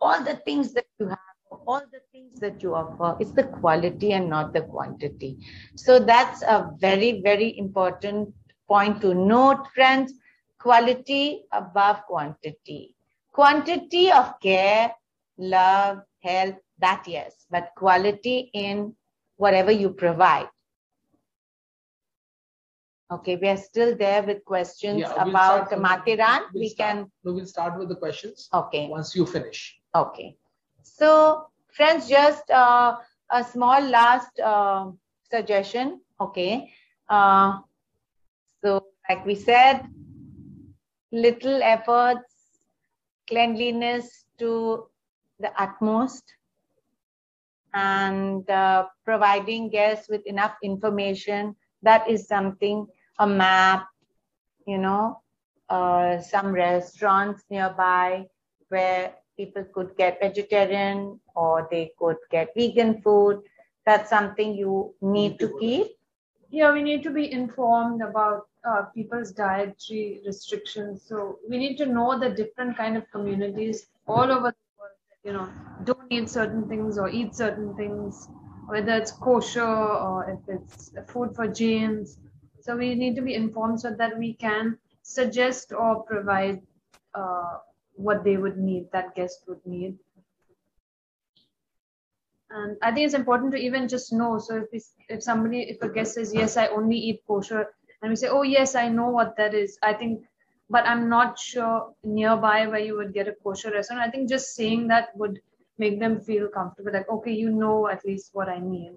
all the things that you have, all the things that you offer. It's the quality and not the quantity. So that's a very, very important point to note, friends, quality above quantity. Quantity of care, love, help, that yes, but quality in whatever you provide. Okay, we are still there with questions about Matiran. We'll start with the questions. Okay. Once you finish. Okay. So, friends, just a small last suggestion. Okay. So, like we said, little efforts, cleanliness to the utmost, and providing guests with enough information. That is something, a map, you know, some restaurants nearby where people could get vegetarian or they could get vegan food. That's something you need to keep. Yeah, we need to be informed about people's dietary restrictions. So we need to know the different kind of communities all over the world that, you know, don't eat certain things or eat certain things, whether it's kosher or if it's food for Jains. So we need to be informed so that we can suggest or provide what they would need, that guest would need. And I think it's important to even just know. So if a guest says, yes, I only eat kosher, and we say, oh yes, I know what that is, I think, but I'm not sure nearby where you would get a kosher restaurant. I think just saying that would make them feel comfortable, like, okay, you know at least what I need.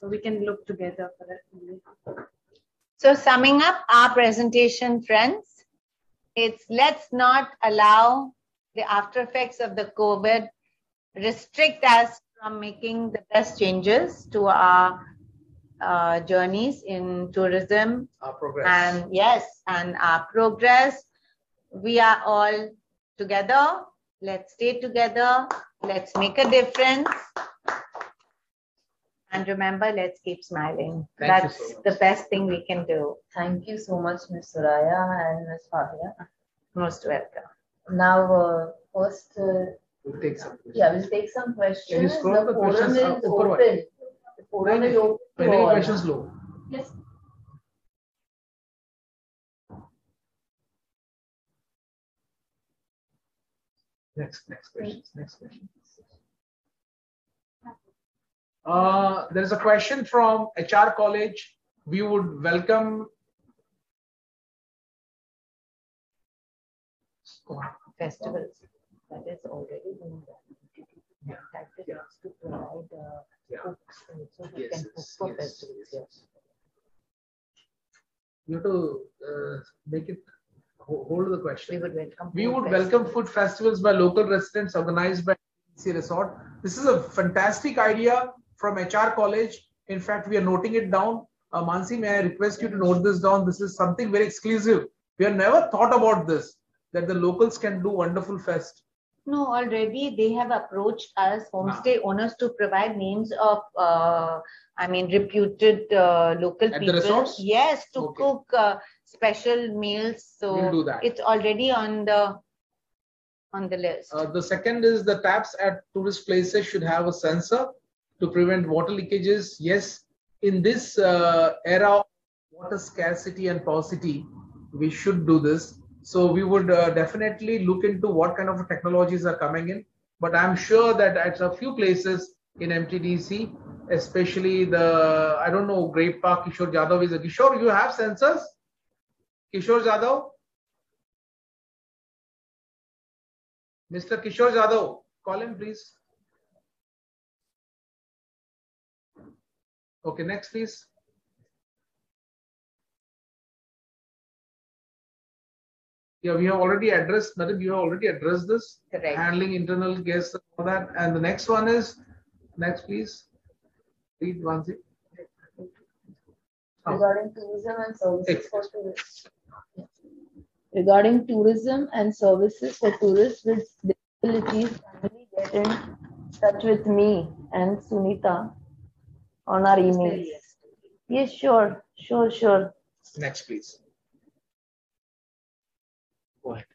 So we can look together for that. So summing up our presentation, friends, it's let's not allow the after effects of the COVID restrict us from making the best changes to our journeys in tourism. Our progress. And yes, and our progress. We are all together. Let's stay together. Let's make a difference. And remember, let's keep smiling. That's the best thing we can do. Thank you so much, Ms. Soraya and Ms. Fabia. Most welcome. Now, first, we'll take some questions. Yeah, we'll take some questions. Can you scroll the questions forum is open. The forum is open. Many questions low. Yes. Next question. There is a question from HR College. We would welcome festivals. That is already been done. Yeah. To provide cooks so we can cook for festivals. Yes. You have to make it hold the question. We would welcome food festivals by local residents organized by MTDC Resort. This is a fantastic idea from HR College. In fact, we are noting it down. Mansi, may I request you to note this down? This is something very exclusive. We have never thought about this, that the locals can do wonderful fest. No, already they have approached us, homestay owners, to provide names of, reputed local At people. The resorts? Yes, to cook special meals. So we'll do that. It's already on the list. The second is the taps at tourist places should have a sensor to prevent water leakages. Yes, in this era of water scarcity and paucity, we should do this. So we would definitely look into what kind of technologies are coming in. But I'm sure that at a few places in MTDC, especially I don't know, Grape Park, Kishore Jadhav is a Kishore, you have sensors? Kishore Jadhav? Mr. Kishore Jadhav, call him please. Okay, next please. Yeah, we have already addressed, Madam, you have already addressed this. Correct. Handling internal guests and all that. And the next one is, next please. Read one thing. Regarding tourism and services for tourists. Regarding tourism and services for tourists with disabilities, kindly get in touch with me and Sunita on our emails. Yes, sure. Next, please. Go ahead.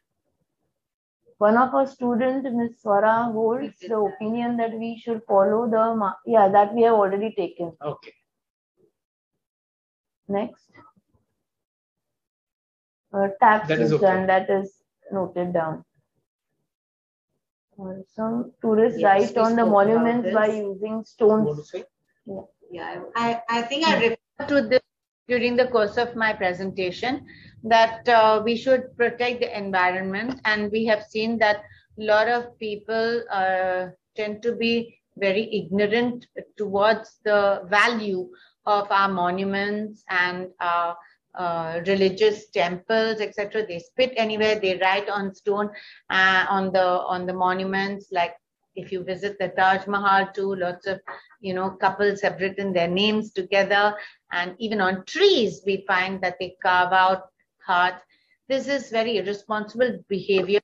One of our students, Ms. Swara, holds the opinion that we should follow that we have already taken. Okay. Next. Tax That is is okay. done. That is noted down. Some tourists Yes, write we on the spoke monuments about by this. using stones. Yeah, I think I referred to this during the course of my presentation, that we should protect the environment, and we have seen that a lot of people tend to be very ignorant towards the value of our monuments and our religious temples, etc. They spit anywhere, they write on stone, on the monuments. Like if you visit the Taj Mahal too, lots of couples have written their names together, and even on trees we find that they carve out hearts. This is very irresponsible behavior.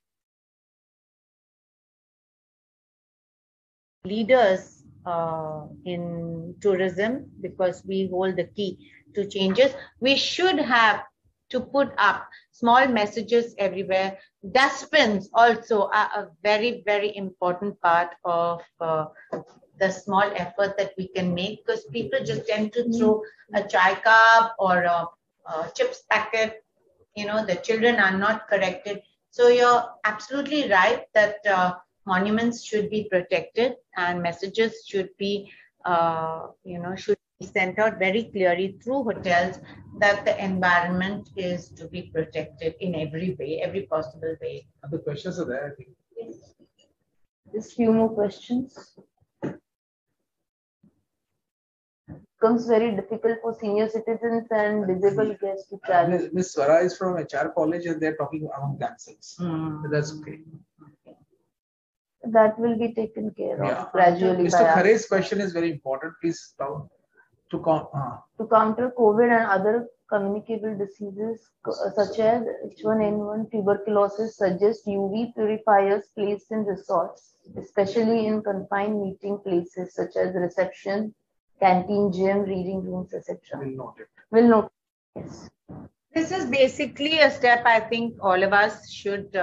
Leaders in tourism, because we hold the key to changes, we should have to put up small messages everywhere. Dustbins also are a very, very important part of the small effort that we can make, because people just tend to throw a chai cup or a chips packet. The children are not corrected. So you're absolutely right that monuments should be protected, and messages should be sent out very clearly through hotels that the environment is to be protected in every way, every possible way. The questions are there, I think. Yes. Just few more questions. Becomes very difficult for senior citizens and disabled guests to travel. Miss Swara is from HR college and they're talking among themselves. That's okay. That will be taken care of gradually. Mr. Khare's question is very important. Please to counter COVID and other communicable diseases such as H1N1, tuberculosis, suggest UV purifiers placed in resorts, especially in confined meeting places such as reception, canteen, gym, reading rooms, etc. Will note. Yes. This is basically a step I think all of us should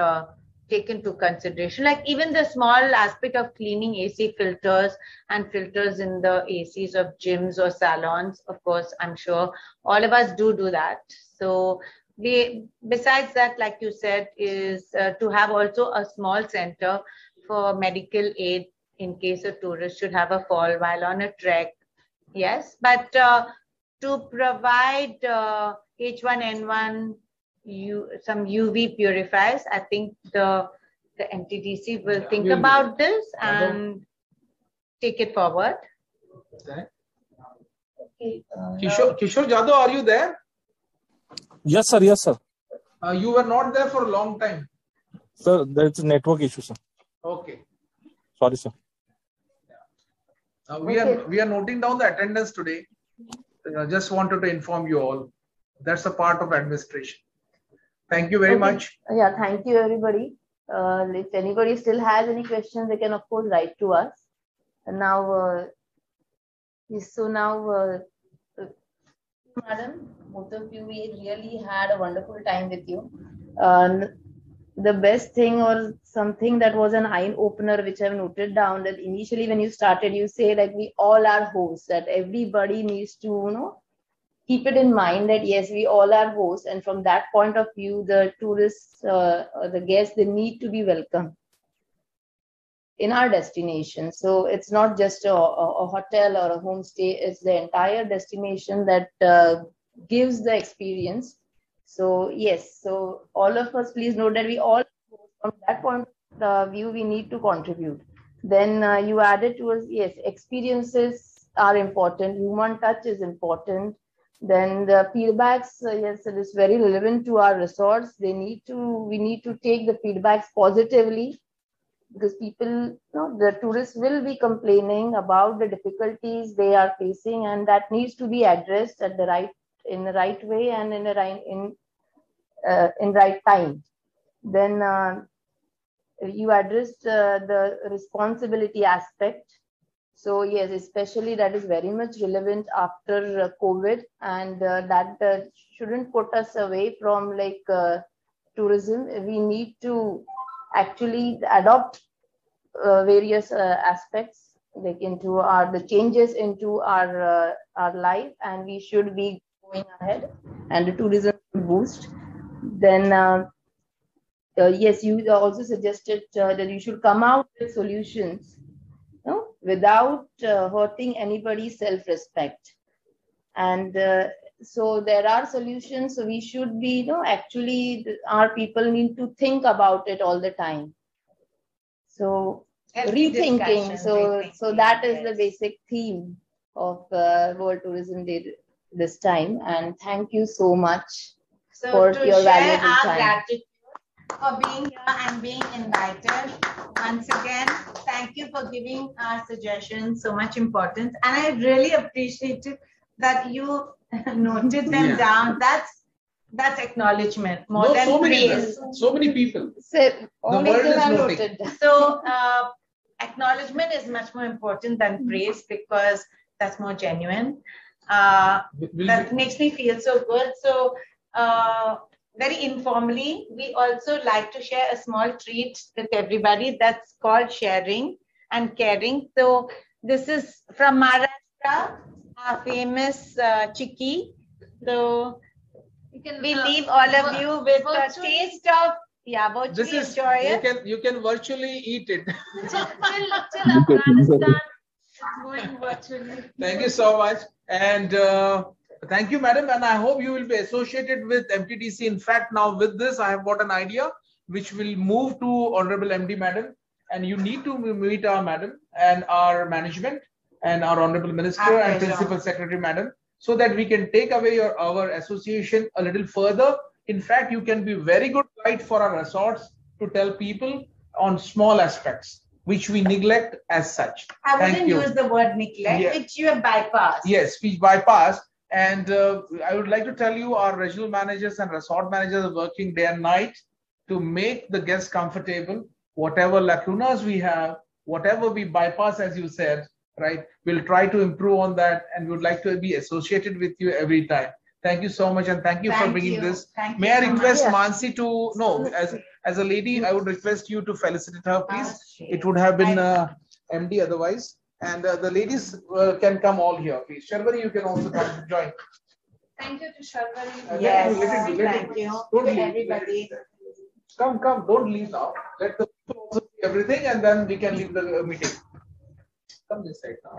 take into consideration. Like even the small aspect of cleaning AC filters and filters in the ACs of gyms or salons. Of course, I'm sure all of us do that. So besides that, like you said, is to have also a small center for medical aid in case a tourist should have a fall while on a trek. Yes, but to provide H1N1, some UV purifiers, I think the MTDC will think about this and take it forward. Okay. Kishore Jadhav, are you there? Yes, sir. Yes, sir. You were not there for a long time. Sir, there's a network issue, sir. Okay. Sorry, sir. We are noting down the attendance today. Just wanted to inform you all. That's a part of administration. Thank you very much. Yeah, thank you everybody. If anybody still has any questions, they can of course write to us. And now, madam, both of you, we really had a wonderful time with you. The best thing or something that was an eye opener, which I've noted down, that initially when you started, you say like we all are hosts, that everybody needs to, keep it in mind that yes, we all are hosts, and from that point of view, the tourists, the guests, they need to be welcome in our destination. So it's not just a hotel or a homestay; it's the entire destination that gives the experience. So yes, so all of us, please note that we all, from that point of view, we need to contribute. Then you added to us, yes, experiences are important. Human touch is important. Then the feedbacks, yes, it is very relevant to our resorts. We need to take the feedbacks positively, because people, the tourists will be complaining about the difficulties they are facing, and that needs to be addressed in the right way and in right time. Then you addressed the responsibility aspect. So yes, especially that is very much relevant after COVID, and that shouldn't put us away from tourism. We need to actually adopt various aspects into the changes into our life, and we should be going ahead, and the tourism boost. Then yes, you also suggested that you should come out with solutions, without hurting anybody's self-respect. And so there are solutions. So we should be, actually our people need to think about it all the time. So rethinking. So that is the basic theme of World Tourism Day this time. And thank you so much for your valuable time. Gratitude for being here and being invited. Once again, thank you for giving our suggestions so much importance. And I really appreciated that you noted them down. That's acknowledgement more than praise. So many people. The world is noted. So acknowledgement is much more important than praise, because that's more genuine. That makes me feel so good. So very informally, we also like to share a small treat with everybody. That's called sharing and caring. So this is from Maharashtra, our famous chikki. So we leave all of you with a taste of, this is, enjoy it. You can virtually eat it. Till Afghanistan, it's going virtually. Thank you so much. And thank you, madam. And I hope you will be associated with MTDC. In fact, now with this, I have got an idea which will move to Honorable MD, madam. And you need to meet our madam and our management and our Honorable Minister and Principal Secretary, madam, so that we can take away our association a little further. In fact, you can be very good guide for our resorts to tell people on small aspects, which we neglect as such. I wouldn't use the word neglect, which you have bypassed. Yes, we bypassed. And I would like to tell you, our regional managers and resort managers are working day and night to make the guests comfortable. Whatever lacunas we have, whatever we bypass, as you said, right, we'll try to improve on that, and we would like to be associated with you every time. Thank you so much, and thank you for bringing this. May I request Mansi to, as a lady, I would request you to felicitate her, please. It would have been MD otherwise. And the ladies can come all here, please. Sharvari, you can also come join. Thank you to Sharvari. Yes, thank you to everybody. Come, don't leave now. Let the people also see everything, and then we can leave the meeting. Come this side now.